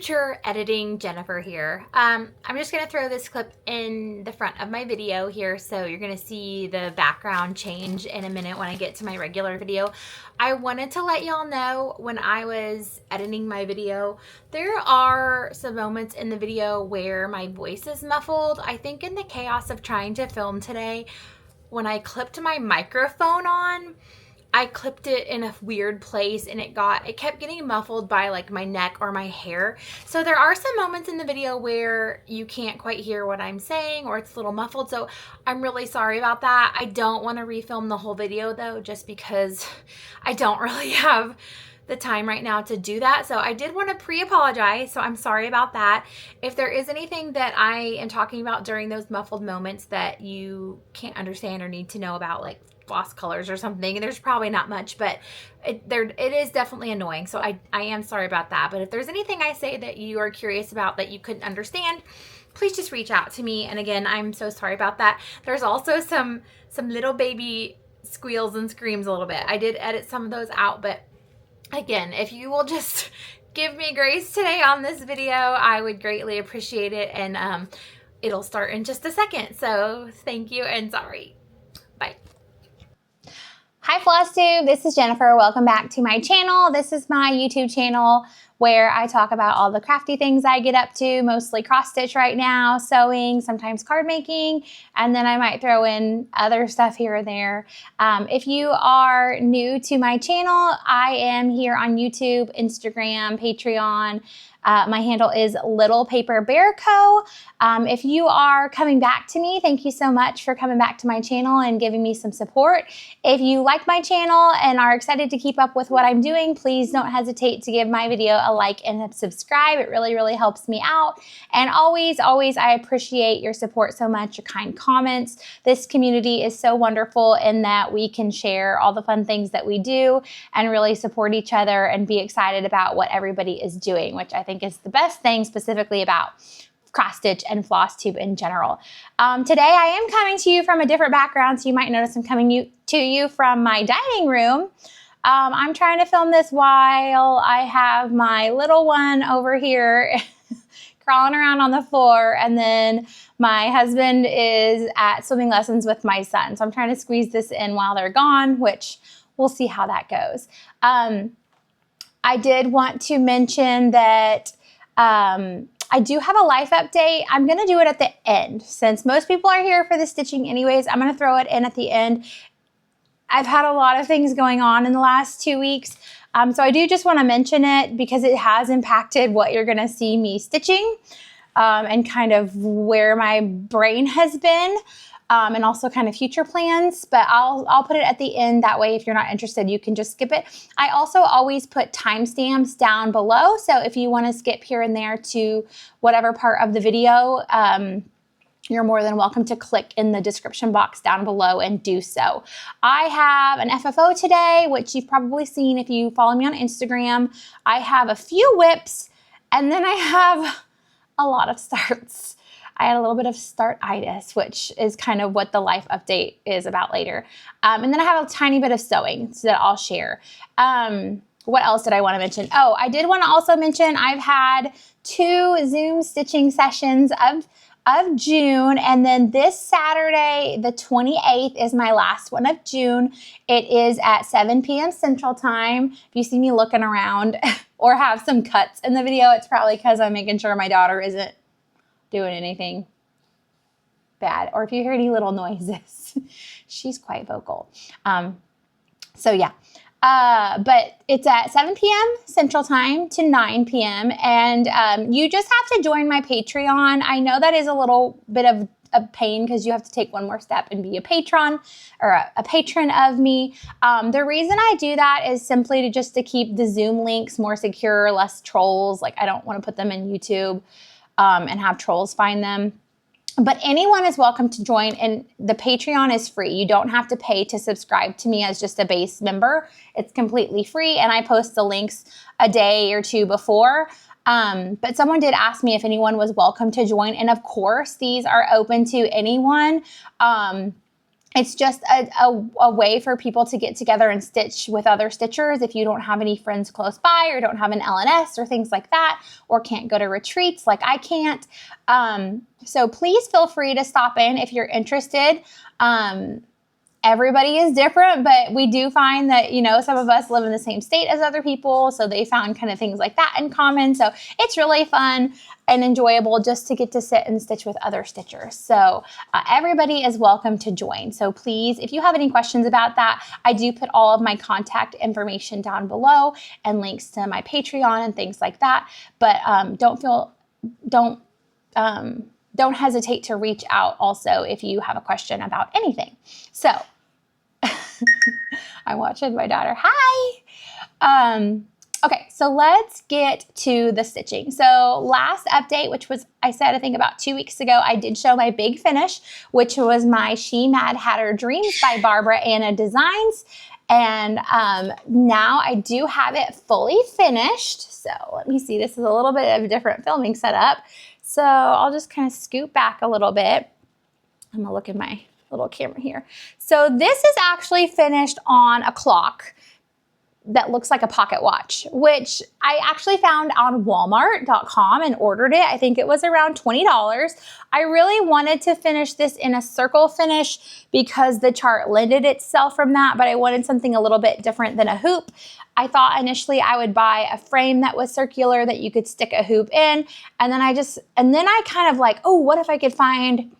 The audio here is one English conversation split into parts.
future editing Jennifer here. I'm just going to throw this clip in the front of my video here, so you're going to see the background change in a minute when I get to my regular video. I wanted to let y'all know, when I was editing my video, there are some moments in the video where my voice is muffled. I think in the chaos of trying to film today, when I clipped my microphone on, I clipped it in a weird place and it kept getting muffled by like my neck or my hair. So there are some moments in the video where you can't quite hear what I'm saying, or it's a little muffled. So I'm really sorry about that. I don't want to refilm the whole video though, just because I don't really have the time right now to do that. So I did want to pre-apologize. So I'm sorry about that. If there is anything that I am talking about during those muffled moments that you can't understand or need to know about, like floss colors or something, and there's probably not much, but it is definitely annoying. So I am sorry about that. But if there's anything I say that you are curious about that you couldn't understand, please just reach out to me. And again, I'm so sorry about that. There's also some little baby squeals and screams a little bit. I did edit some of those out, but again, if you will just give me grace today on this video, I would greatly appreciate it. And it'll start in just a second. So thank you and sorry. Bye. Hi Flosstube, this is Jennifer. Welcome back to my channel. This is my YouTube channel where I talk about all the crafty things I get up to, mostly cross stitch right now, sewing, sometimes card making, and then I might throw in other stuff here or there. If you are new to my channel, I am here on YouTube, Instagram, Patreon. My handle is Little Paper Bear Co. If you are coming back to me, thank you so much for coming back to my channel and giving me some support. If you like my channel and are excited to keep up with what I'm doing, please don't hesitate to give my video a like and a subscribe. It really, really helps me out. And always, always, I appreciate your support so much, your kind comments. This community is so wonderful in that we can share all the fun things that we do and really support each other and be excited about what everybody is doing, which I think is the best thing specifically about cross stitch and Flosstube in general. Today I am coming to you from a different background, so you might notice I'm coming to you from my dining room. I'm trying to film this while I have my little one over here crawling around on the floor, and then my husband is at swimming lessons with my son. So I'm trying to squeeze this in while they're gone, which we'll see how that goes. I did want to mention that I do have a life update. I'm going to do it at the end. Since most people are here for the stitching anyways, I'm going to throw it in at the end. I've had a lot of things going on in the last 2 weeks. So I do just want to mention it because it has impacted what you're going to see me stitching and kind of where my brain has been. And also kind of future plans, but I'll put it at the end. That way, if you're not interested, you can just skip it. I also always put timestamps down below. So if you want to skip here and there to whatever part of the video, you're more than welcome to click in the description box down below and do so. I have an FFO today, which you've probably seen if you follow me on Instagram. I have a few whips, and then I have a lot of starts. I had a little bit of start-itis, which is kind of what the life update is about later. And then I have a tiny bit of sewing so that I'll share. What else did I want to mention? Oh, I did want to also mention I've had 2 Zoom stitching sessions of June, and then this Saturday, the 28th, is my last one of June. It is at 7 p.m. Central Time. If you see me looking around or have some cuts in the video, it's probably because I'm making sure my daughter isn't doing anything bad, or if you hear any little noises. She's quite vocal. So yeah, but it's at 7 p.m. Central Time to 9 p.m. and you just have to join my Patreon. I know that is a little bit of a pain because you have to take one more step and be a patron or a patron of me. The reason I do that is simply to keep the Zoom links more secure, less trolls. Like, I don't want to put them in YouTube and have trolls find them. But anyone is welcome to join, and the Patreon is free. You don't have to pay to subscribe to me as just a base member. It's completely free, and I post the links a day or 2 before. But someone did ask me if anyone was welcome to join, and of course, these are open to anyone. It's just a way for people to get together and stitch with other stitchers if you don't have any friends close by or don't have an LNS or things like that, or can't go to retreats like I can't. So please feel free to stop in if you're interested. Everybody is different, but we do find that, you know, some of us live in the same state as other people, so they found kind of things like that in common. So it's really fun and enjoyable just to get to sit and stitch with other stitchers. So everybody is welcome to join. So please, if you have any questions about that, I do put all of my contact information down below and links to my Patreon and things like that. But don't hesitate to reach out also if you have a question about anything. So I'm watching my daughter. Hi. Okay, so let's get to the stitching. So last update, which was, I said, I think about 2 weeks ago, I did show my big finish, which was my She Mad Hatter Dreams by Barbara Anna Designs. And now I do have it fully finished. So let me see, this is a little bit of a different filming setup. So I'll just kind of scoot back a little bit. I'm gonna look at my little camera here. So this is actually finished on a clock that looks like a pocket watch, which I actually found on Walmart.com and ordered it. I think it was around $20. I really wanted to finish this in a circle finish because the chart lended itself from that, but I wanted something a little bit different than a hoop. I thought initially I would buy a frame that was circular that you could stick a hoop in. And then I kind of like, oh, what if I could find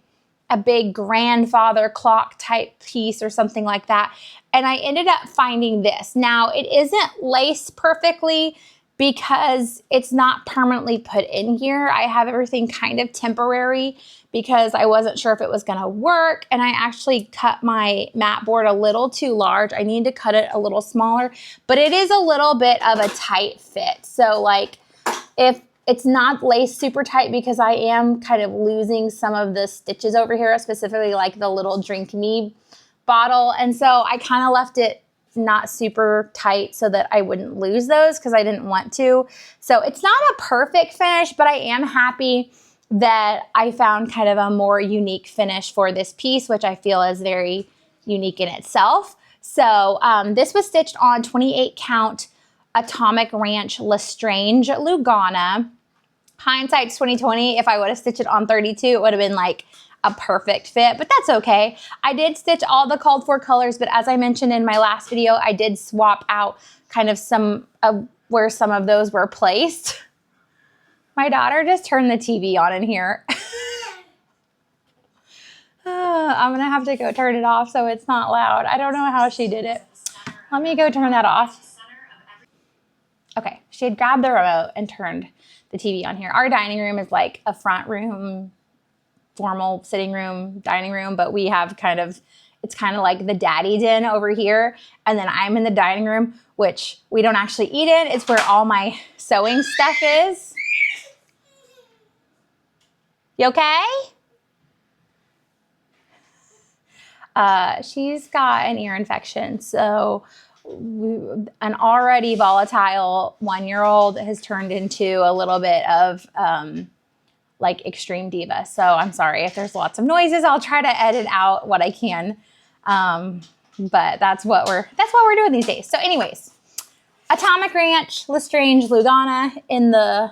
a big grandfather clock type piece or something like that. And I ended up finding this. Now it isn't laced perfectly because it's not permanently put in here. I have everything kind of temporary because I wasn't sure if it was gonna work. And I actually cut my mat board a little too large. I need to cut it a little smaller, but it is a little bit of a tight fit. So like if it's not laced super tight because I am kind of losing some of the stitches over here, specifically like the little Drink Me bottle. And so I kind of left it not super tight so that I wouldn't lose those because I didn't want to. So it's not a perfect finish, but I am happy that I found kind of a more unique finish for this piece, which I feel is very unique in itself. So this was stitched on 28 count Atomic Ranch Lestrange Lugana. Hindsight's 2020. If I would have stitched it on 32, it would have been like a perfect fit, but that's okay. I did stitch all the called for colors, but as I mentioned in my last video, I did swap out kind of some of where some of those were placed. My daughter just turned the TV on in here. I'm gonna have to go turn it off so it's not loud. I don't know how she did it. Let me go turn that off. Okay, she had grabbed the remote and turned the TV on here. Our dining room is like a front room, formal sitting room, dining room, but we have it's kind of like the daddy den over here. And then I'm in the dining room, which we don't actually eat in. It's where all my sewing stuff is. You okay? She's got an ear infection, so an already volatile 1-year-old has turned into a little bit of like extreme diva. So I'm sorry if there's lots of noises. I'll try to edit out what I can. But that's what we're doing these days. So anyways, Atomic Ranch Lestrange Lugana in the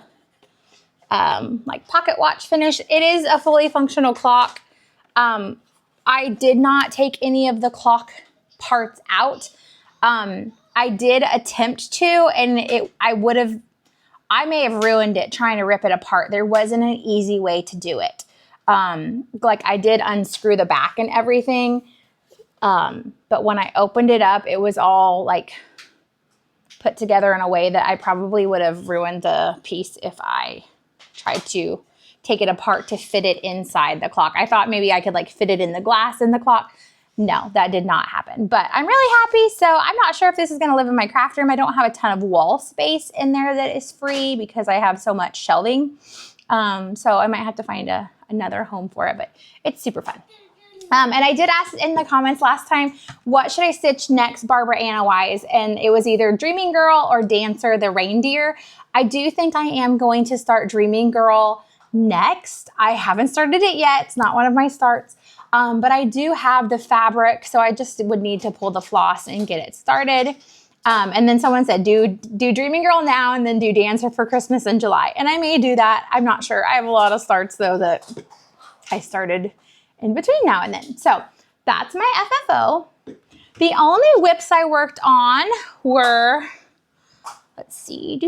like pocket watch finish. It is a fully functional clock. I did not take any of the clock parts out. I did attempt to, and I may have ruined it trying to rip it apart. There wasn't an easy way to do it. Like I did unscrew the back and everything. But when I opened it up, it was all like put together in a way that I probably would have ruined the piece if I tried to take it apart to fit it inside the clock. I thought maybe I could like fit it in the glass in the clock. No, that did not happen, but I'm really happy. So I'm not sure if this is going to live in my craft room. I don't have a ton of wall space in there that is free because I have so much shelving. So I might have to find another home for it, but it's super fun. And I did ask in the comments last time, what should I stitch next Barbara Anna wise? And it was either Dreaming Girl or Dancer the Reindeer. I do think I am going to start Dreaming Girl next. I haven't started it yet. It's not one of my starts. But I do have the fabric, so I just would need to pull the floss and get it started. And then someone said, do Dreaming Girl now and then do Dancer for Christmas in July. And I may do that. I'm not sure. I have a lot of starts though that I started in between now and then. So that's my FFO. The only whips I worked on were, let's see,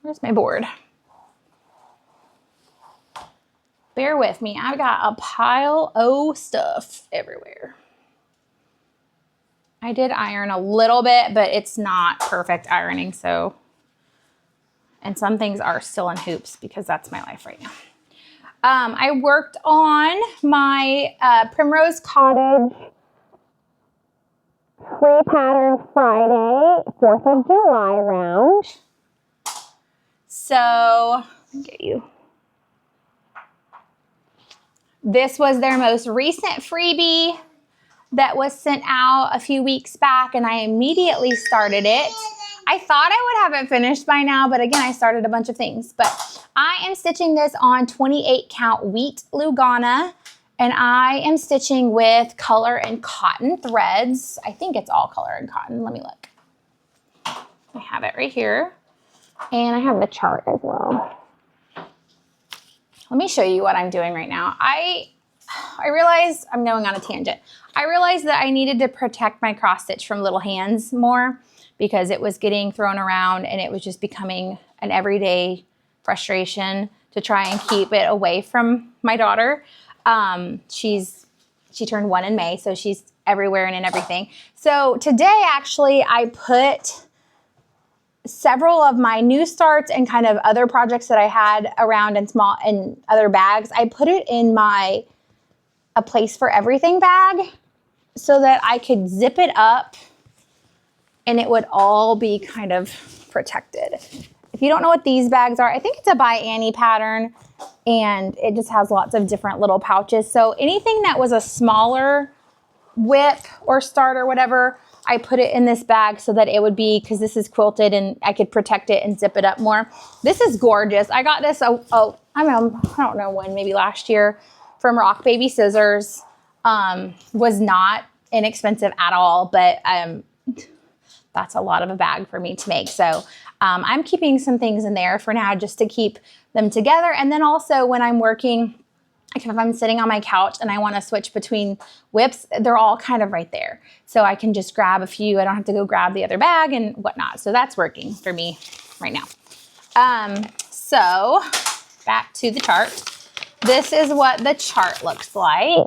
where's my board? Bear with me. I've got a pile of stuff everywhere. I did iron a little bit, but it's not perfect ironing. So, and some things are still in hoops because that's my life right now. I worked on my Primrose Cottage Free Pattern Friday, 4th of July round. So, let me get you. This was their most recent freebie that was sent out a few weeks back, and I immediately started it. I thought I would have it finished by now, but again, I started a bunch of things. But I am stitching this on 28 count wheat Lugana, and I am stitching with color and cotton threads. I think it's all color and cotton. Let me look. I have it right here, and I have the chart as well. Let me show you what I'm doing right now. I realized I'm going on a tangent. I realized that I needed to protect my cross stitch from little hands more because it was getting thrown around and it was just becoming an everyday frustration to try and keep it away from my daughter. She turned 1 in May, so she's everywhere and in everything. So today, actually, I put several of my new starts and kind of other projects that I had around in small and other bags. I put it in my A Place for Everything bag so that I could zip it up and it would all be kind of protected. If you don't know what these bags are, I think it's a By Annie pattern, and it just has lots of different little pouches. So anything that was a smaller whip or start or whatever, I put it in this bag so that it would be, because this is quilted and I could protect it and zip it up more. This is gorgeous. I got this, I don't know when, maybe last year from Rock Baby Scissors. Was not inexpensive at all, but that's a lot of a bag for me to make. So I'm keeping some things in there for now just to keep them together. And then also when I'm working, if I'm sitting on my couch and I want to switch between whips, they're all kind of right there. So I can just grab a few. I don't have to go grab the other bag and whatnot. So that's working for me right now. So back to the chart. This is what the chart looks like.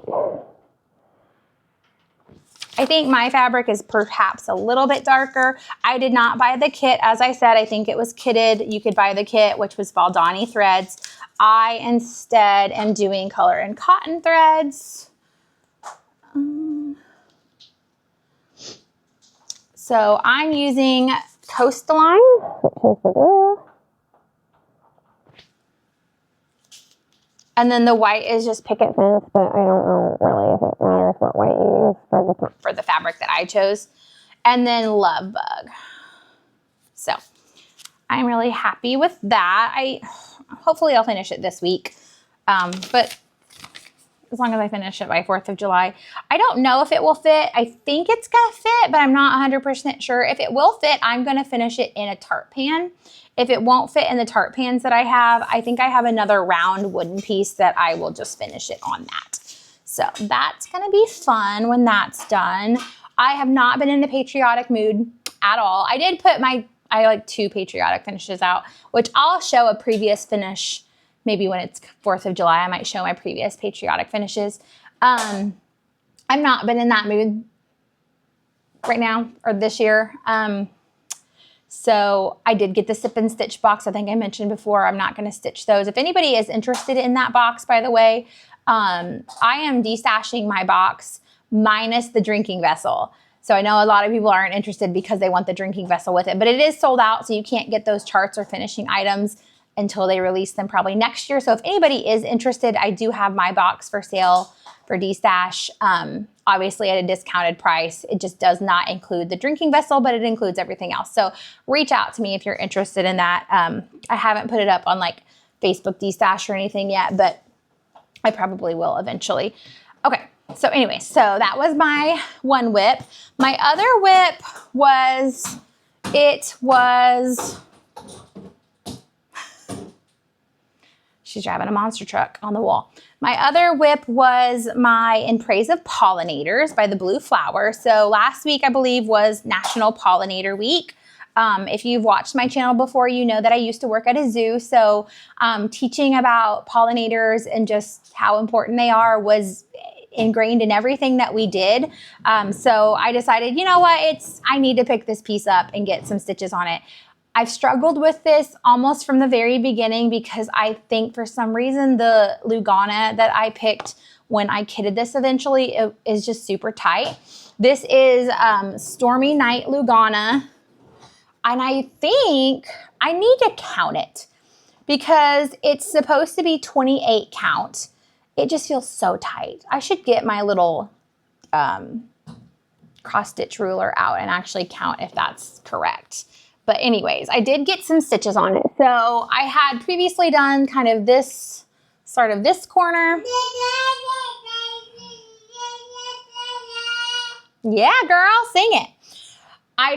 I think my fabric is perhaps a little bit darker. I did not buy the kit. As I said, I think it was kitted. You could buy the kit, which was Valdani threads. I instead am doing color and cotton threads. So I'm using Coastline, which is the blue. And then the white is just picket fence, but I don't know really if it matters what white you use for the fabric that I chose. And then Love Bug. So I'm really happy with that. Hopefully I'll finish it this week. But as long as I finish it by 4th of July. I don't know if it will fit. I think it's gonna fit, but I'm not 100% sure. If it will fit, I'm gonna finish it in a tart pan. If it won't fit in the tart pans that I have, I think I have another round wooden piece that I will just finish it on that. So that's gonna be fun when that's done. I have not been in a patriotic mood at all. I did put I like 2 patriotic finishes out, which I'll show a previous finish. Maybe when it's 4th of July, I might show my previous patriotic finishes. I've not been in that mood right now or this year. So I did get the Sip and Stitch box. I think I mentioned before, I'm not gonna stitch those. If anybody is interested in that box, by the way, I am destashing my box minus the drinking vessel. So I know a lot of people aren't interested because they want the drinking vessel with it, but it is sold out, so you can't get those charts or finishing items until they release them probably next year. So if anybody is interested, I do have my box for sale for destash, obviously at a discounted price. It just does not include the drinking vessel, but it includes everything else. So reach out to me if you're interested in that. I haven't put it up on like Facebook destash or anything yet, but I probably will eventually. So anyway, so that was my one whip. My other whip was, she's driving a monster truck on the wall. My other whip was my In Praise of Pollinators by the Blue Flower. So last week, I believe, was National Pollinator Week. If you've watched my channel before, you know that I used to work at a zoo. So teaching about pollinators and just how important they are was ingrained in everything that we did. So I decided, you know what, I need to pick this piece up and get some stitches on it. I've struggled with this almost from the very beginning because I think for some reason the Lugana that I picked when I kitted this eventually is just super tight. This is Stormy Night Lugana, and I think I need to count it because it's supposed to be 28 count. It just feels so tight. I should get my little cross stitch ruler out and actually count if that's correct. But anyways, I did get some stitches on it. So I had previously done kind of this, sort of this corner. Yeah, girl, sing it. I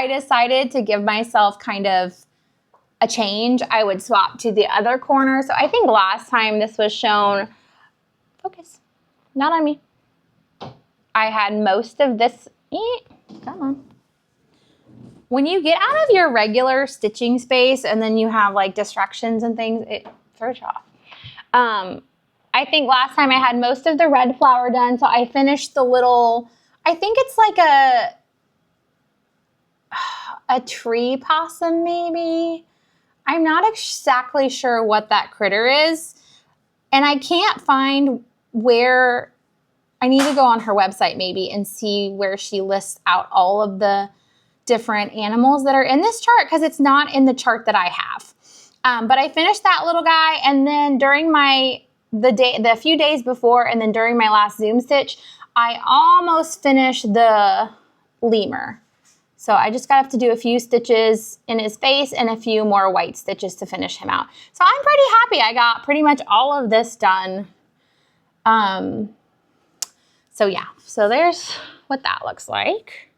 decided to give myself kind of a change. I would swap to the other corner. So I think last time this was shown, focus, not on me. I had most of this, come on. When you get out of your regular stitching space and then you have like distractions and things, it throws you off. I think last time I had most of the red flower done, so I finished the little, I think it's like a tree possum maybe. I'm not exactly sure what that critter is, and I can't find where. I need to go on her website maybe and see where she lists out all of the different animals that are in this chart because it's not in the chart that I have. But I finished that little guy, and then during the few days before and then during my last Zoom stitch, I almost finished the lemur. So I just got to do a few stitches in his face and a few more white stitches to finish him out. So I'm pretty happy I got pretty much all of this done. So yeah, so there's what that looks like.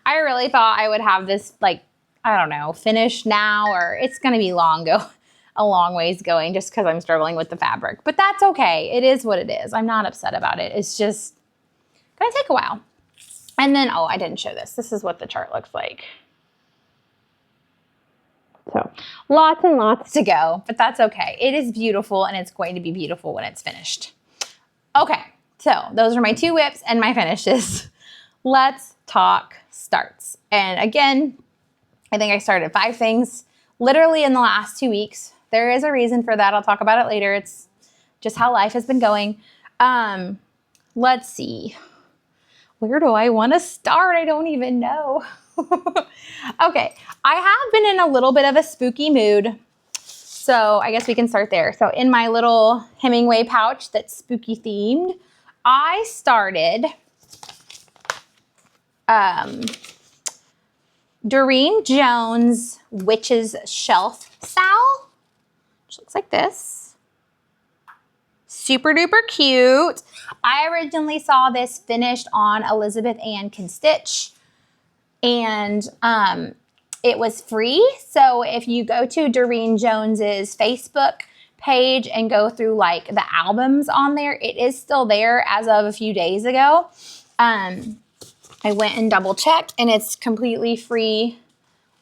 I really thought I would have this, like, I don't know, finished now, or it's going to be a long ways going just because I'm struggling with the fabric. But that's okay. It is what it is. I'm not upset about it. It's just going to take a while. And then, oh, I didn't show this. This is what the chart looks like. So lots and lots to go, but that's okay. It is beautiful, and it's going to be beautiful when it's finished. Okay. So those are my two whips and my finishes. Let's talk starts. And again, I think I started 5 things literally in the last 2 weeks. There is a reason for that. I'll talk about it later. It's just how life has been going. Let's see. Where do I want to start? I don't even know. Okay. I have been in a little bit of a spooky mood. So I guess we can start there. So in my little Hemingway pouch that's spooky themed, I started Dorene Jones Witch's Shelf Sal, which looks like this. Super duper cute. I originally saw this finished on Elizabeth Ann Can Stitch, and it was free. So if you go to Dorene Jones's Facebook page and go through like the albums on there, it is still there as of a few days ago. I went and double checked, and it's completely free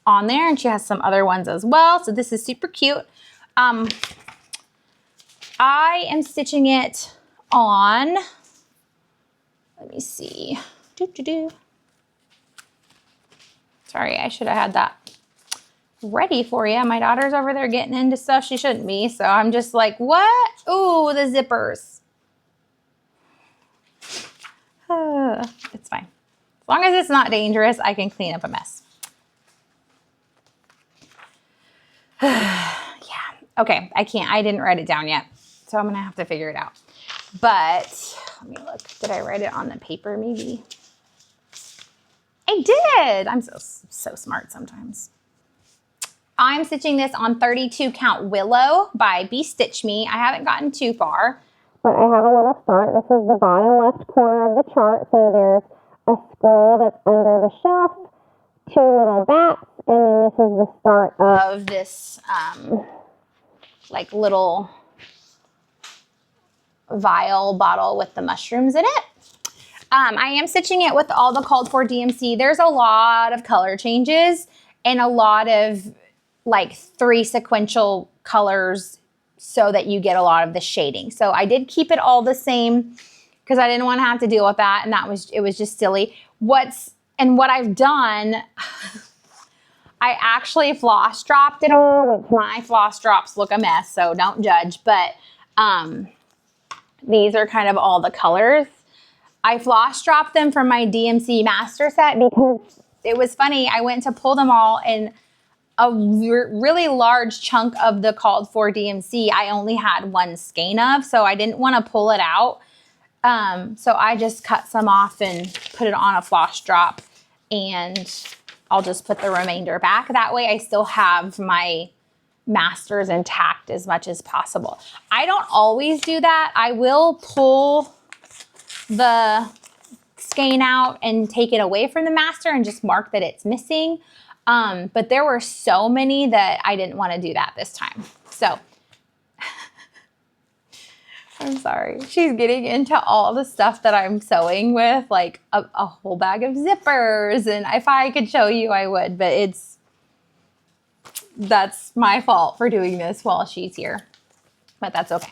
on there, and she has some other ones as well. So this is super cute. I am stitching it on, let me see. Sorry, I should have had that ready for you. My daughter's over there getting into stuff she shouldn't be, so I'm just like, what? Ooh, the zippers. It's fine. As long as it's not dangerous, I can clean up a mess. Yeah. Okay, I didn't write it down yet, so I'm gonna have to figure it out. But let me look. Did I write it on the paper maybe? I did. I'm so smart sometimes. I'm stitching this on 32 count Willow by Be Stitch Me. I haven't gotten too far, but I have a little start. This is the bottom left corner of the chart. So there's a scroll that's under the shelf, 2 little bats, and then this is the start of this like little vial bottle with the mushrooms in it. I am stitching it with all the called for DMC. There's a lot of color changes and a lot of like 3 sequential colors so that you get a lot of the shading. So I did keep it all the same because I didn't want to have to deal with that, and it was just silly. What I've done, I actually floss dropped it all, which my floss drops look a mess, so don't judge, but these are kind of all the colors. I floss dropped them from my DMC master set because it was funny. I went to pull them all, and a really large chunk of the called for DMC I only had 1 skein of, so I didn't want to pull it out. So I just cut some off and put it on a floss drop, and I'll just put the remainder back. That way I still have my masters intact as much as possible. I don't always do that. I will pull the skein out and take it away from the master and just mark that it's missing. But there were so many that I didn't want to do that this time. So I'm sorry. She's getting into all the stuff that I'm sewing with, like a whole bag of zippers. And if I could show you, I would, but that's my fault for doing this while she's here. But that's okay.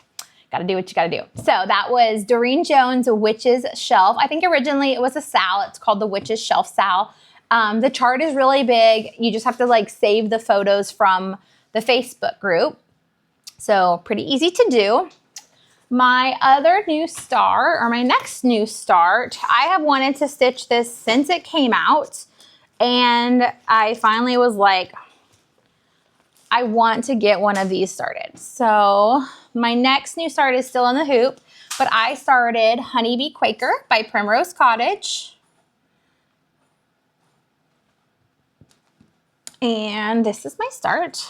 Got to do what you got to do. So that was Dorene Jones' Witch's Shelf. I think originally it was a sal. It's called the Witch's Shelf sal. The chart is really big. You just have to like save the photos from the Facebook group. So pretty easy to do. My other new start, or my next new start, I have wanted to stitch this since it came out. And I finally was like, I want to get one of these started. So my next new start is still in the hoop, but I started Honeybee Quaker by Primrose Cottage. And this is my start.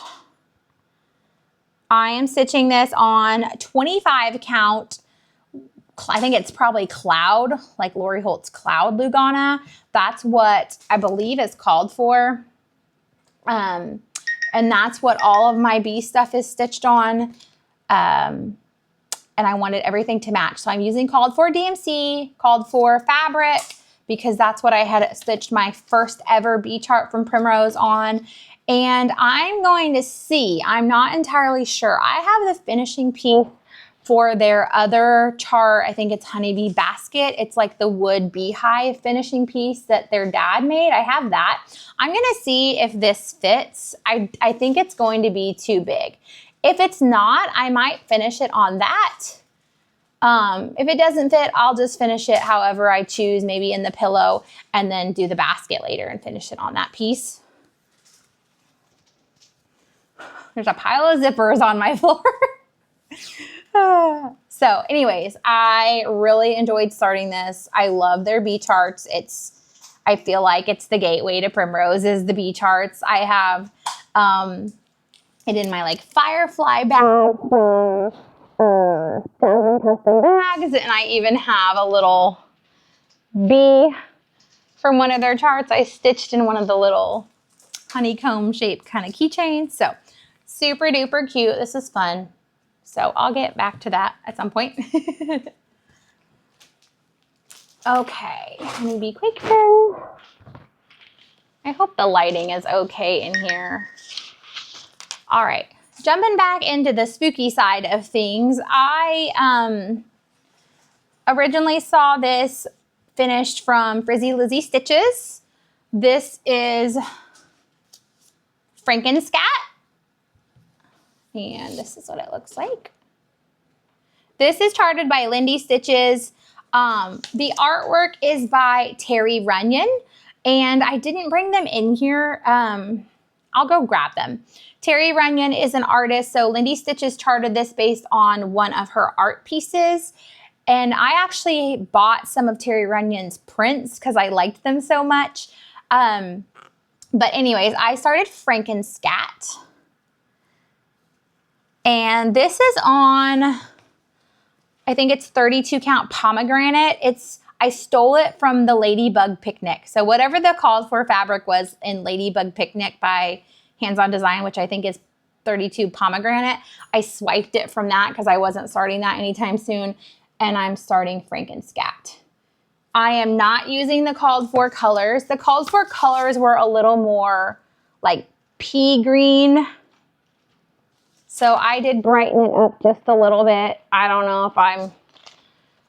I am stitching this on 25 count. I think it's probably Cloud, like Lori Holt's Cloud Lugana. That's what I believe is called for. And that's what all of my bee stuff is stitched on. And I wanted everything to match. So I'm using called for DMC, called for fabric, because that's what I had stitched my first ever bee chart from Primrose on. And I'm going to see, I'm not entirely sure. I have the finishing piece for their other chart. I think it's Honeybee Basket. It's like the wood beehive finishing piece that their dad made. I have that. I'm gonna see if this fits. I think it's going to be too big. If it's not, I might finish it on that. If it doesn't fit, I'll just finish it however I choose, maybe in the pillow, and then do the basket later and finish it on that piece. There's a pile of zippers on my floor. So anyways, I really enjoyed starting this. I love their bee charts. I feel like it's the gateway to Primrose is the bee charts. I have it in my like Firefly bag from Custom Bags, and I even have a little bee from one of their charts I stitched in one of the little honeycomb shaped kind of keychains. So super duper cute. This is fun. So I'll get back to that at some point. Okay, Honeybee Quaker. I hope the lighting is okay in here. All right, jumping back into the spooky side of things. I originally saw this finished from Frizzy Lizzy Stitches. This is Frankenscat. And this is what it looks like. This is charted by Lindy Stitches. The artwork is by Terry Runyon, and I didn't bring them in here. I'll go grab them. Terry Runyon is an artist, so Lindy Stitches charted this based on one of her art pieces. And I actually bought some of Terry Runyon's prints because I liked them so much. But anyways, I started Frankenscat. And this is on, I think it's 32 count pomegranate. I stole it from the Ladybug Picnic. So whatever the called for fabric was in Ladybug Picnic by Hands On Design, which I think is 32 pomegranate, I swiped it from that because I wasn't starting that anytime soon. And I'm starting Frankenscat. I am not using the called for colors. The called for colors were a little more like pea green. So I did brighten it up just a little bit. I don't know if I'm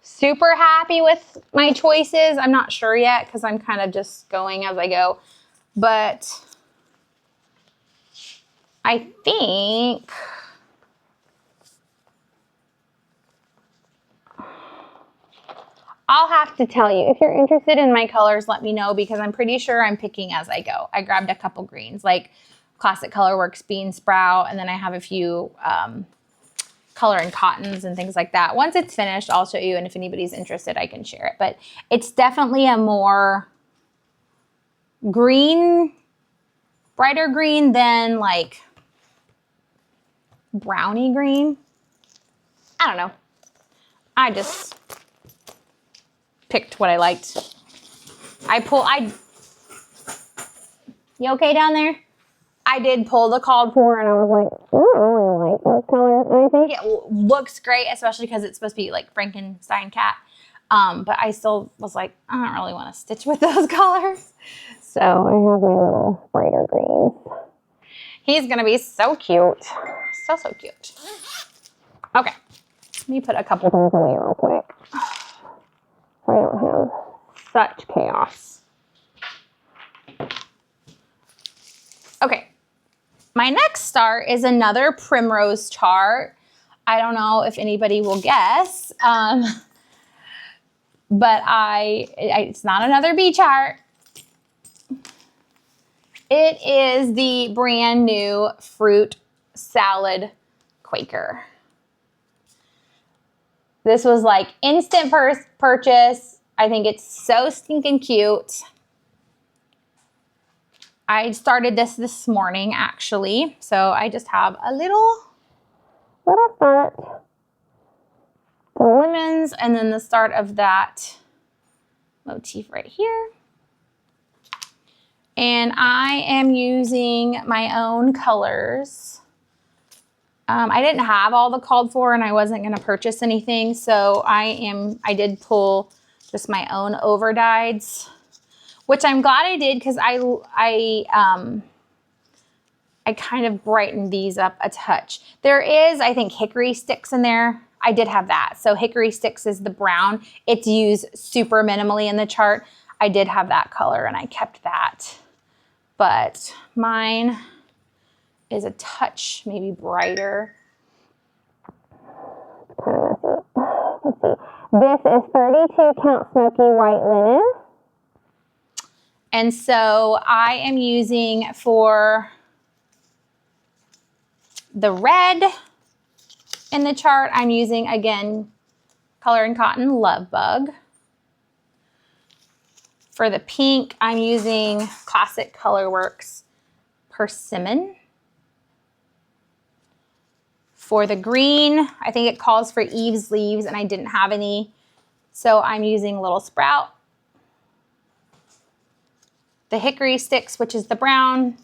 super happy with my choices. I'm not sure yet because I'm kind of just going as I go. But I think I'll have to tell you. If you're interested in my colors, let me know because I'm pretty sure I'm picking as I go. I grabbed a couple greens like Classic Colorworks Bean Sprout, and then I have a few color and cottons and things like that. Once it's finished, I'll show you, and if anybody's interested, I can share it. But it's definitely a more green, brighter green than like brownie green. I don't know. I just picked what I liked. You okay down there? I did pull the called for and I was like, I don't really like those colors. And I think it looks great, especially because it's supposed to be like Frankenstein cat. But I still was like, I don't really want to stitch with those colors. So I have my little brighter greens. He's going to be so cute. So cute. Okay. Let me put a couple things away real quick. I don't have such chaos. Okay, my next start is another Primrose chart. I don't know if anybody will guess, but it's not another bee chart. It is the brand new Fruit Salad Quaker. This was like instant purchase. I think it's so stinking cute. I started this morning actually. So I just have a little start. The lemons and then the start of that motif right here. And I am using my own colors. I didn't have all the called for and I wasn't going to purchase anything. So I did pull just my own over dyes, which I'm glad I did because I kind of brightened these up a touch. There is, I think, hickory sticks in there. I did have that. So hickory sticks is the brown. It's used super minimally in the chart. I did have that color and I kept that. But mine is a touch maybe brighter. Let's see. This is 32 count smoky white linen. And so I am using for the red in the chart, I'm using again, Color and Cotton Love Bug. For the pink, I'm using Classic Colorworks Persimmon. For the green, I think it calls for Eve's Leaves and I didn't have any. So I'm using Little Sprout. The hickory sticks, which is the brown.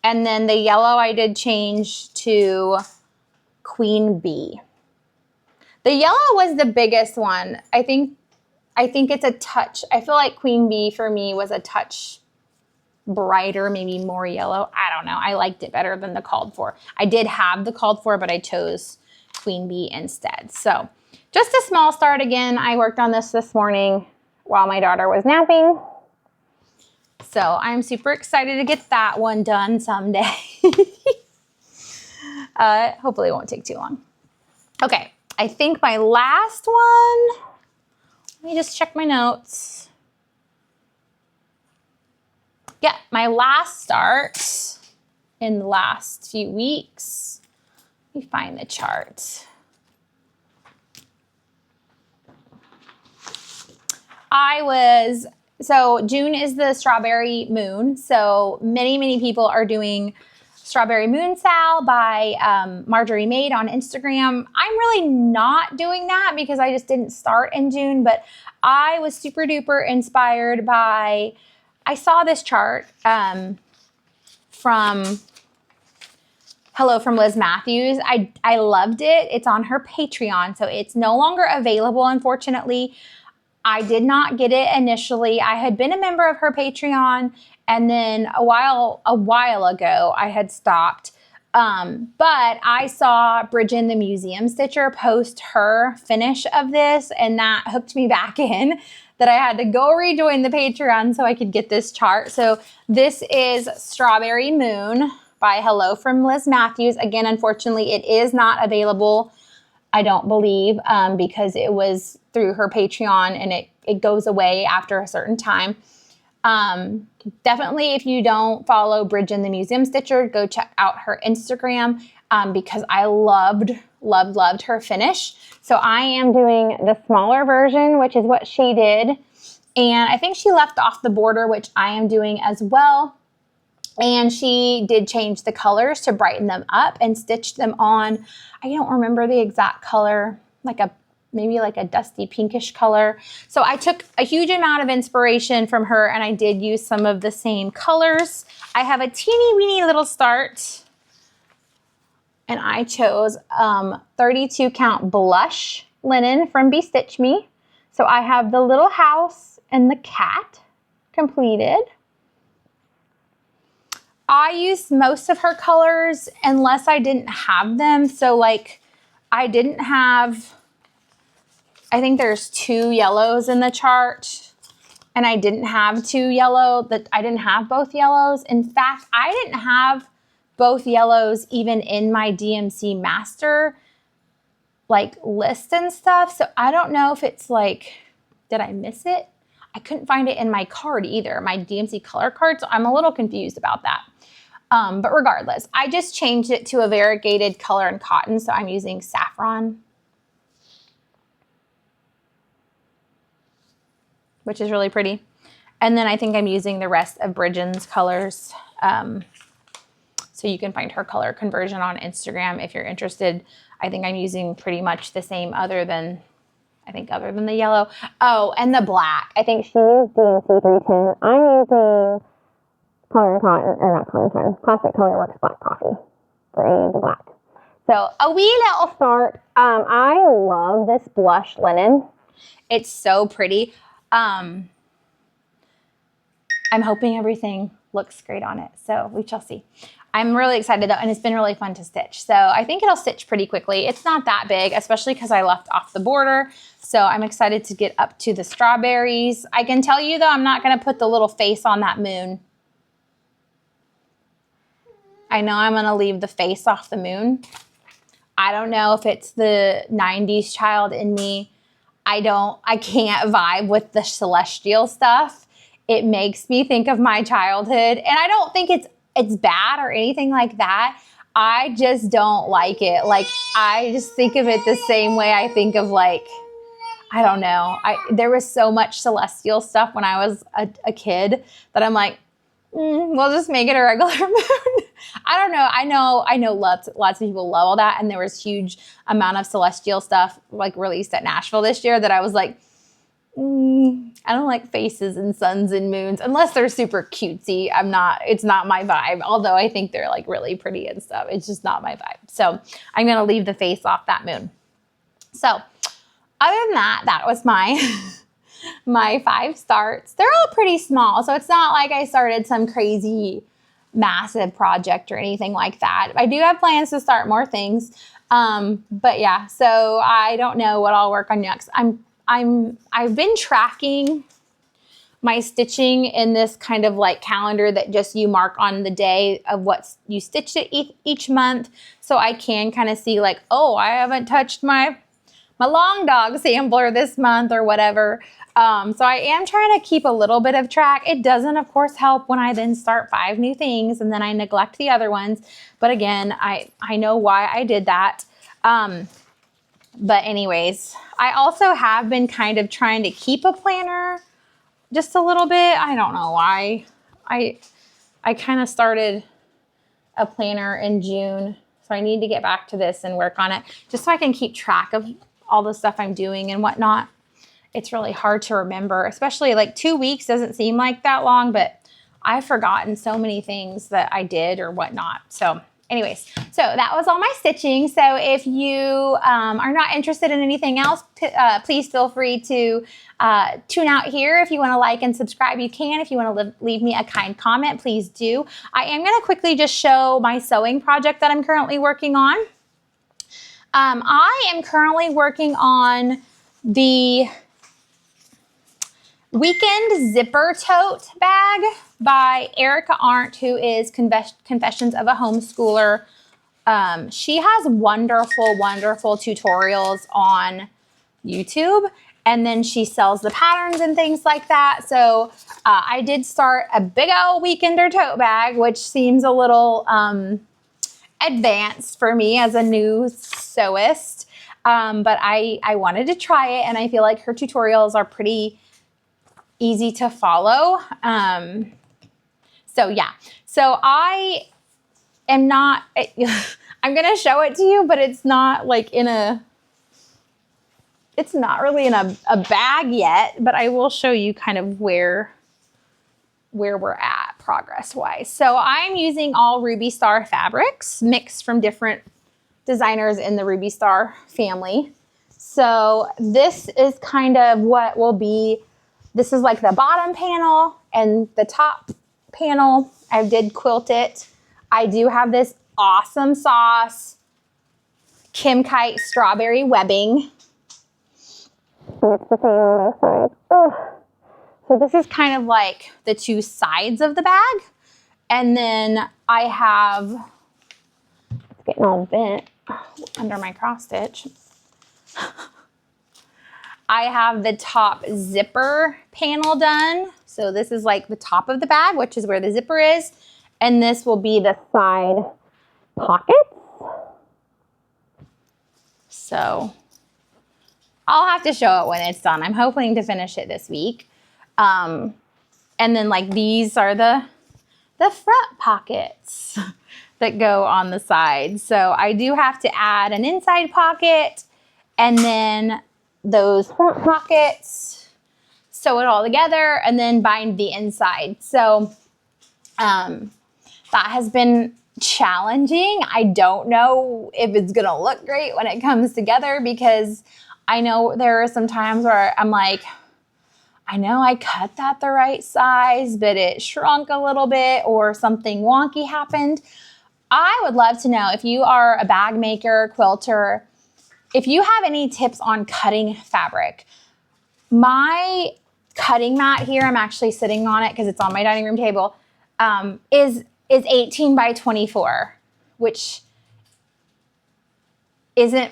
And then the yellow I did change to Queen Bee. The yellow was the biggest one. I think it's a touch. I feel like Queen Bee for me was a touch brighter, maybe more yellow. I don't know. I liked it better than the called for. I did have the called for, but I chose Queen Bee instead. So just a small start again. I worked on this morning while my daughter was napping. So I'm super excited to get that one done someday. Hopefully it won't take too long. Okay, I think my last one, let me just check my notes. Yeah, my last start in the last few weeks. Let me find the chart. So June is the strawberry moon. So many people are doing Strawberry Moon Sal by Marjorie Maid on Instagram. I'm really not doing that because I just didn't start in June, but I was super duper inspired by, I saw this chart from Liz Matthews. I loved it. It's on her Patreon, so it's no longer available, unfortunately. I did not get it initially. I had been a member of her Patreon, and then a while ago I had stopped. But I saw Bridget the Museum Stitcher post her finish of this, and that hooked me back in, that I had to go rejoin the Patreon so I could get this chart. So this is Strawberry Moon by Hello from Liz Matthews. Again, unfortunately, it is not available, I don't believe, because it was through her Patreon, and it goes away after a certain time. Definitely, if you don't follow Bridget the Museum Stitcher, go check out her Instagram, because I loved her finish. So I am doing the smaller version, which is what she did. And I think she left off the border, which I am doing as well. And she did change the colors to brighten them up and stitched them on. I don't remember the exact color, maybe like a dusty pinkish color. So I took a huge amount of inspiration from her, and I did use some of the same colors. I have a teeny weeny little start, and I chose 32 count blush linen from Bestitch Me. So I have the little house and the cat completed. I used most of her colors unless I didn't have them. So like I didn't have, I think there's 2 yellows in the chart, and I didn't have I didn't have both yellows. In fact, I didn't have both yellows even in my DMC master list and stuff. So I don't know if it's did I miss it? I couldn't find it in my card either, my DMC color card. So I'm a little confused about that. But regardless, I just changed it to a variegated color and cotton. So I'm using saffron, which is really pretty. And then I think I'm using the rest of Bridget's colors. So you can find her color conversion on Instagram if you're interested. I think I'm using pretty much the same other than the yellow. Oh, and the black. I think she used DMC 310. I'm using Classic Colorworks Black Coffee for any of the black. So a wee little start. I love this blush linen. It's so pretty. I'm hoping everything looks great on it. So we shall see. I'm really excited though, and it's been really fun to stitch. So I think it'll stitch pretty quickly. It's not that big, especially because I left off the border. So I'm excited to get up to the strawberries. I can tell you though, I'm not going to put the little face on that moon. I know I'm going to leave the face off the moon. I don't know if it's the 90s child in me. I can't vibe with the celestial stuff. It makes me think of my childhood, and I don't think it's bad or anything like that. I just don't like it. I just think of it the same way I think of I don't know. There was so much celestial stuff when I was a kid that I'm like, we'll just make it a regular moon. I don't know. I know lots of people love all that, and there was huge amount of celestial stuff released at Nashville this year that I was like, I don't like faces and suns and moons unless they're super cutesy. It's not my vibe. Although I think they're really pretty and stuff. It's just not my vibe. So I'm going to leave the face off that moon. So other than that, that was my 5 starts. They're all pretty small. So it's not like I started some crazy massive project or anything like that. I do have plans to start more things. But yeah, so I don't know what I'll work on next. I've been tracking my stitching in this kind of calendar that just you mark on the day of what you stitched it each month. So I can kind of see oh, I haven't touched my long dog sampler this month or whatever. So I am trying to keep a little bit of track. It doesn't, of course, help when I then start 5 new things and then I neglect the other ones. But again, I know why I did that. But anyways, I also have been kind of trying to keep a planner just a little bit. I don't know why. I kind of started a planner in June. So I need to get back to this and work on it just so I can keep track of all the stuff I'm doing and whatnot. It's really hard to remember, especially like 2 weeks doesn't seem like that long, but I've forgotten so many things that I did or whatnot. So anyways, so that was all my stitching. So if you are not interested in anything else, please feel free to tune out here. If you want to like and subscribe, you can. If you want to leave me a kind comment, please do. I am going to quickly just show my sewing project that I'm currently working on. I am currently working on the Weekend Zipper Tote Bag by Erica Arndt, who is Confessions of a Homeschooler. She has wonderful, wonderful tutorials on YouTube, and then she sells the patterns and things like that. So I did start a big old Weekender tote bag, which seems a little advanced for me as a new sewist. But I wanted to try it, and I feel like her tutorials are pretty easy to follow. So yeah, so I am not, I'm going to show it to you, but it's not like it's not really in a bag yet, but I will show you kind of where we're at progress wise. So I'm using all Ruby Star fabrics mixed from different designers in the Ruby Star family. So this is kind of what will be, this is like the bottom panel and the top panel. I did quilt it. I do have this awesome sauce Kim Kite strawberry webbing. That's the thing on the side. Oh. So this is kind of like the two sides of the bag. And then I have, it's getting all bent under my cross stitch. I have the top zipper panel done. So this is like the top of the bag, which is where the zipper is. And this will be the side pockets. So I'll have to show it when it's done. I'm hoping to finish it this week. And then like these are the front pockets that go on the side. So I do have to add an inside pocket and then those front pockets, sew it all together, and then bind the inside. So that has been challenging. I don't know if it's gonna look great when it comes together, because I know there are some times where I'm like, I know I cut that the right size, but it shrunk a little bit or something wonky happened. I would love to know if you are a bag maker, quilter, if you have any tips on cutting fabric. My cutting mat here, I'm actually sitting on it because it's on my dining room table, is 18 by 24, which isn't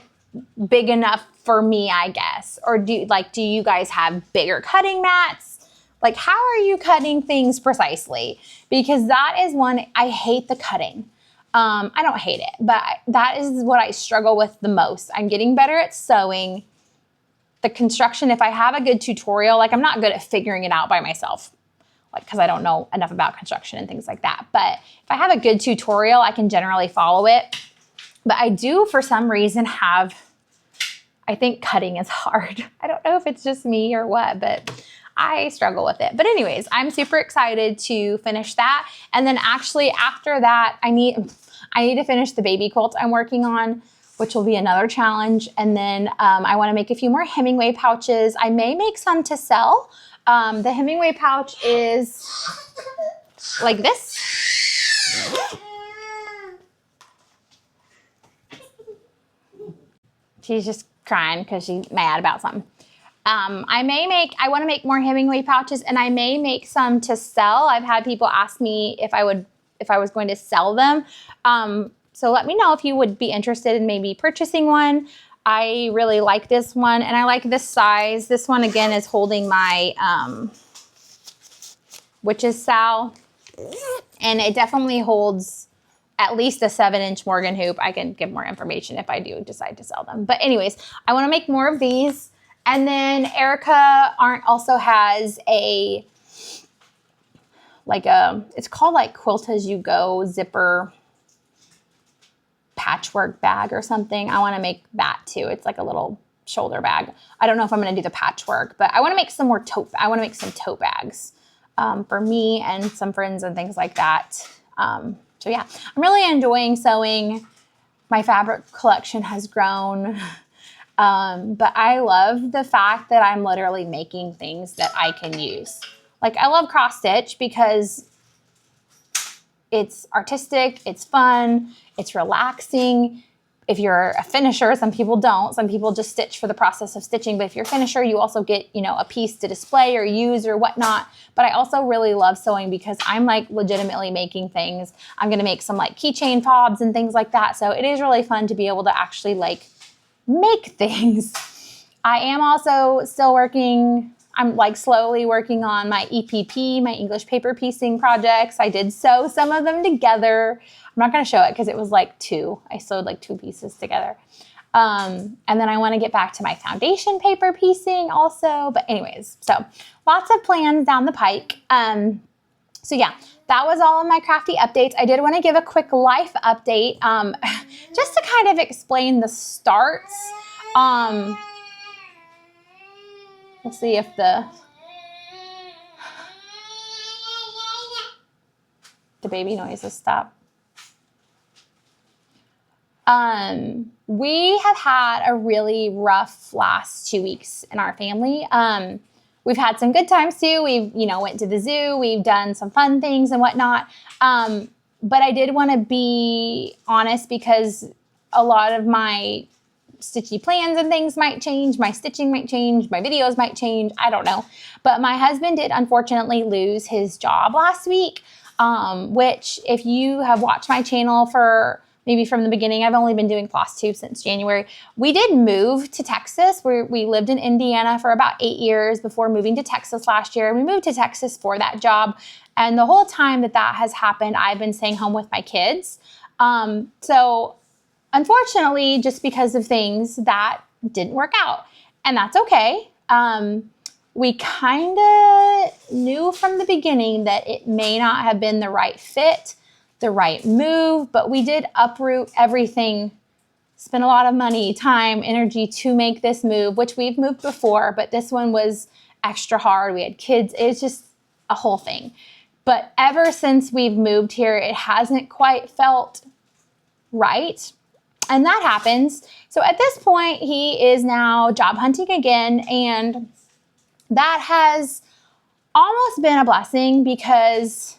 big enough for me, I guess. Or do you guys have bigger cutting mats? Like, how are you cutting things precisely? Because that is one, I hate the cutting. I don't hate it, but that is what I struggle with the most. I'm getting better at sewing. The construction, if I have a good tutorial, like I'm not good at figuring it out by myself, like, because I don't know enough about construction and things like that. But if I have a good tutorial, I can generally follow it. But I do, for some reason, I think cutting is hard. I don't know if it's just me or what, but I struggle with it. But anyways, I'm super excited to finish that. And then actually after that, I need to finish the baby quilt I'm working on, which will be another challenge. And then I want to make a few more Hemingway pouches. I may make some to sell. The Hemingway pouch is like this. She's just crying because she's mad about something. I want to make more Hemingway pouches, and I may make some to sell. I've had people ask me if I was going to sell them. So let me know if you would be interested in maybe purchasing one. I really like this one, and I like this size. This one, again, is holding my Witch's Sow, and it definitely holds at least a 7-inch Morgan hoop. I can give more information if I do decide to sell them. But anyways, I want to make more of these. And then Erica Arndt also has it's called like Quilt As You Go zipper patchwork bag or something. I want to make that too. It's like a little shoulder bag. I don't know if I'm going to do the patchwork, but I want to make some more I want to make some tote bags for me and some friends and things like that. So yeah, I'm really enjoying sewing. My fabric collection has grown. But I love the fact that I'm literally making things that I can use. Like, I love cross stitch because it's artistic, it's fun, it's relaxing. If you're a finisher, some people don't. Some people just stitch for the process of stitching. But if you're a finisher, you also get, you know, a piece to display or use or whatnot. But I also really love sewing because I'm like legitimately making things. I'm going to make some like keychain fobs and things like that. So it is really fun to be able to actually like make things. I am also still working, I'm like slowly working on my EPP, my English paper piecing projects. I did sew some of them together. I'm not going to show it because it was like two. I sewed like 2 pieces together. And then I want to get back to my foundation paper piecing also. But anyways, so lots of plans down the pike. So yeah, that was all of my crafty updates. I did want to give a quick life update, just to kind of explain the starts. Let's see if the baby noises stop. We have had a really rough last 2 weeks in our family. We've had some good times too. We've, you know, went to the zoo. We've done some fun things and whatnot. But I did want to be honest because a lot of my stitchy plans and things might change. My stitching might change. My videos might change. I don't know. But my husband did unfortunately lose his job last week, which if you have watched my channel for maybe from the beginning, I've only been doing Flosstube since January. We did move to Texas. We lived in Indiana for about 8 years before moving to Texas last year. We moved to Texas for that job. And the whole time that has happened, I've been staying home with my kids. So unfortunately, just because of things, that didn't work out. And that's okay. We kind of knew from the beginning that it may not have been the right fit, the right move, but we did uproot everything, spent a lot of money, time, energy to make this move, which we've moved before, but this one was extra hard. We had kids. It was just a whole thing. But ever since we've moved here, it hasn't quite felt right. And that happens. So at this point, he is now job hunting again. And that has almost been a blessing because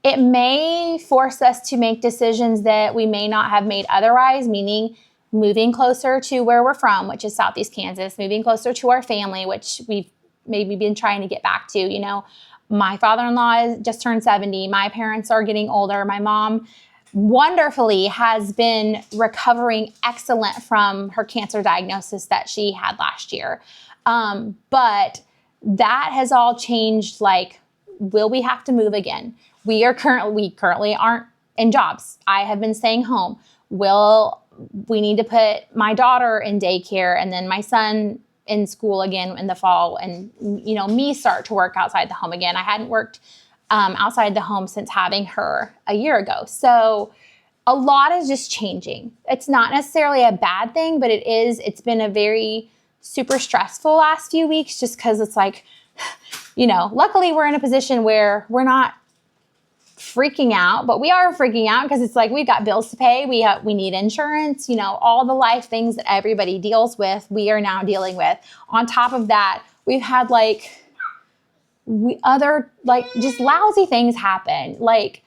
it may force us to make decisions that we may not have made otherwise, meaning moving closer to where we're from, which is Southeast Kansas, moving closer to our family, which we've maybe been trying to get back to. You know, my father-in-law just turned 70. My parents are getting older. My mom wonderfully has been recovering excellent from her cancer diagnosis that she had last year. But that has all changed. Like, will we have to move again? We currently aren't in jobs. I have been staying home. We need to put my daughter in daycare and then my son in school again in the fall, and, you know, me start to work outside the home again. I hadn't worked outside the home since having her a year ago. So a lot is just changing. It's not necessarily a bad thing, but it's been a very super stressful last few weeks just because it's like, you know, luckily we're in a position where we're not freaking out, but we are freaking out because it's like we've got bills to pay. We need insurance, you know, all the life things that everybody deals with, we are now dealing with. On top of that, we've had just lousy things happen. Like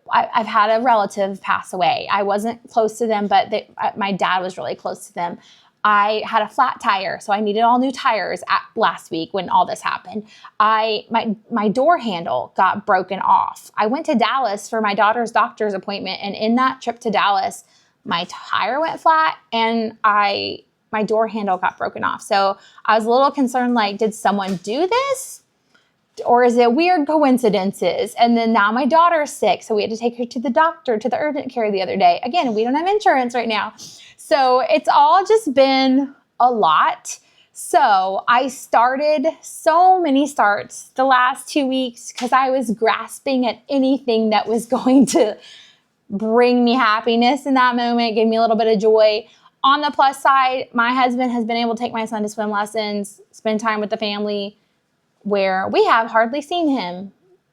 I've had a relative pass away. I wasn't close to them, but my dad was really close to them. I had a flat tire, so I needed all new tires last week when all this happened. My door handle got broken off. I went to Dallas for my daughter's doctor's appointment, and in that trip to Dallas, my tire went flat and my door handle got broken off. So I was a little concerned, like, did someone do this? Or is it weird coincidences? And then now my daughter's sick, so we had to take her to the doctor, to the urgent care the other day. Again, we don't have insurance right now. So it's all just been a lot. So I started so many starts the last 2 weeks because I was grasping at anything that was going to bring me happiness in that moment, give me a little bit of joy. On the plus side, my husband has been able to take my son to swim lessons, spend time with the family, where we have hardly seen him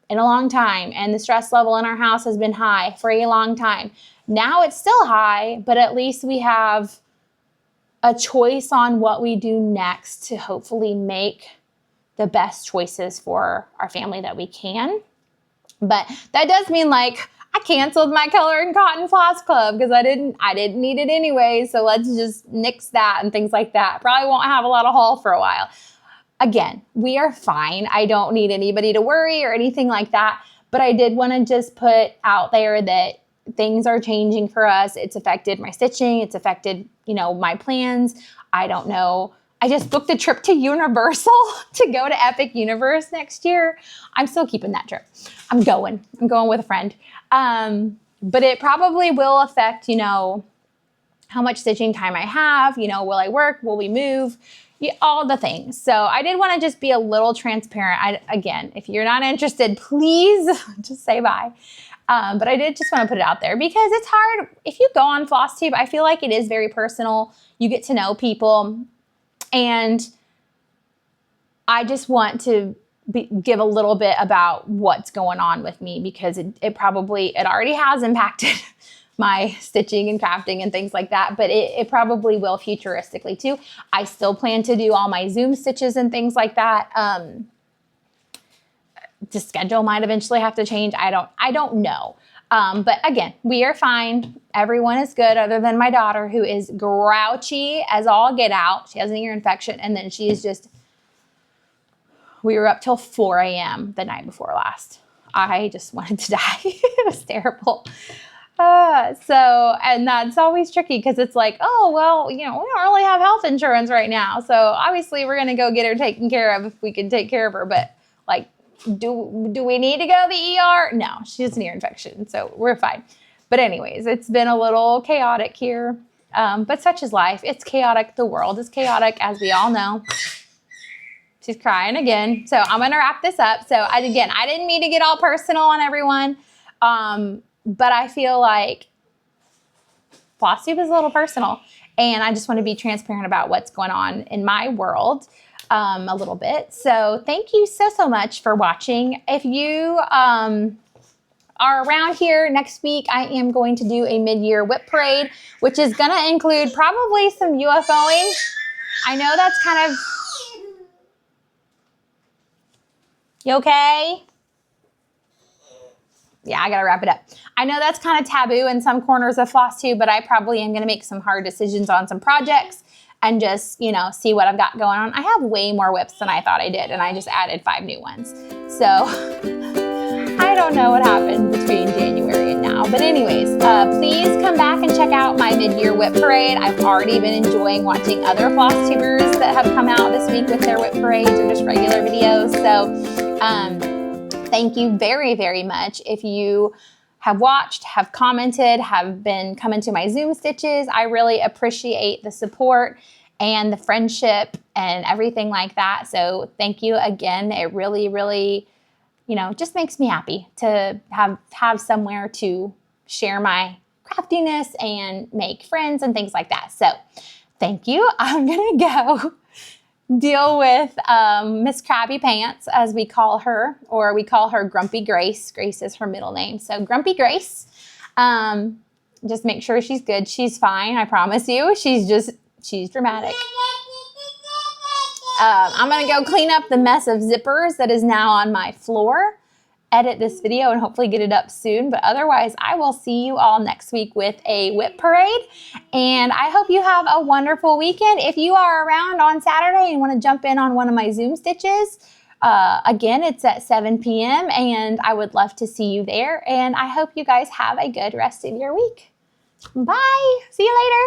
in a long time. And the stress level in our house has been high for a long time. Now it's still high, but at least we have a choice on what we do next to hopefully make the best choices for our family that we can. But that does mean like I canceled my color and cotton floss club because I didn't need it anyway. So let's just nix that and things like that. Probably won't have a lot of haul for a while. Again, we are fine. I don't need anybody to worry or anything like that. But I did want to just put out there that things are changing for us. It's affected my stitching. It's affected, my plans. I don't know. I just booked a trip to Universal to go to Epic Universe next year. I'm still keeping that trip. I'm going with a friend. But it probably will affect, how much stitching time I have. Will I work? Will we move? All the things. So I did want to just be a little transparent. Again, if you're not interested, please just say bye. But I did just want to put it out there because it's hard. If you go on Flosstube, I feel like it is very personal. You get to know people. And I just want to give a little bit about what's going on with me because it already has impacted my stitching and crafting and things like that, but it probably will futuristically too. I still plan to do all my Zoom stitches and things like that. The schedule might eventually have to change. I don't know. But again, we are fine. Everyone is good other than my daughter who is grouchy as all get out. She has an ear infection and then she is we were up till 4 a.m. the night before last. I just wanted to die. It was terrible. And that's always tricky because it's like, oh, well, we don't really have health insurance right now. So obviously we're going to go get her taken care of if we can take care of her. But like, do we need to go to the ER? No, she has an ear infection. So we're fine. But anyways, it's been a little chaotic here. But such is life. It's chaotic. The world is chaotic, as we all know. She's crying again. So I'm going to wrap this up. So I didn't mean to get all personal on everyone. But I feel like Flosstube is a little personal. And I just want to be transparent about what's going on in my world a little bit. So thank you so much for watching. If you are around here next week, I am going to do a mid-year whip parade, which is going to include probably some UFOing. I know that's kind of... You okay? Yeah, I gotta wrap it up. I know that's kind of taboo in some corners of Flosstube, but I probably am gonna make some hard decisions on some projects and just, see what I've got going on. I have way more whips than I thought I did, and I just added 5 new ones. So I don't know what happened between January and now. But anyways, please come back and check out my mid-year whip parade. I've already been enjoying watching other Flosstubers that have come out this week with their whip parades or just regular videos. So thank you very, very much. If you have watched, have commented, have been coming to my Zoom stitches, I really appreciate the support and the friendship and everything like that. So thank you again. It really, really, just makes me happy to have somewhere to share my craftiness and make friends and things like that. So thank you. I'm going to go deal with Miss Krabby Pants, as we call her, or we call her Grumpy Grace. Grace is her middle name. So Grumpy Grace, just make sure she's good. She's fine, I promise you. She's dramatic. I'm going to go clean up the mess of zippers that is now on my floor, edit this video, and hopefully get it up soon. But otherwise, I will see you all next week with a whip parade. And I hope you have a wonderful weekend. If you are around on Saturday and want to jump in on one of my Zoom stitches, again, it's at 7 p.m. and I would love to see you there. And I hope you guys have a good rest of your week. Bye. See you later.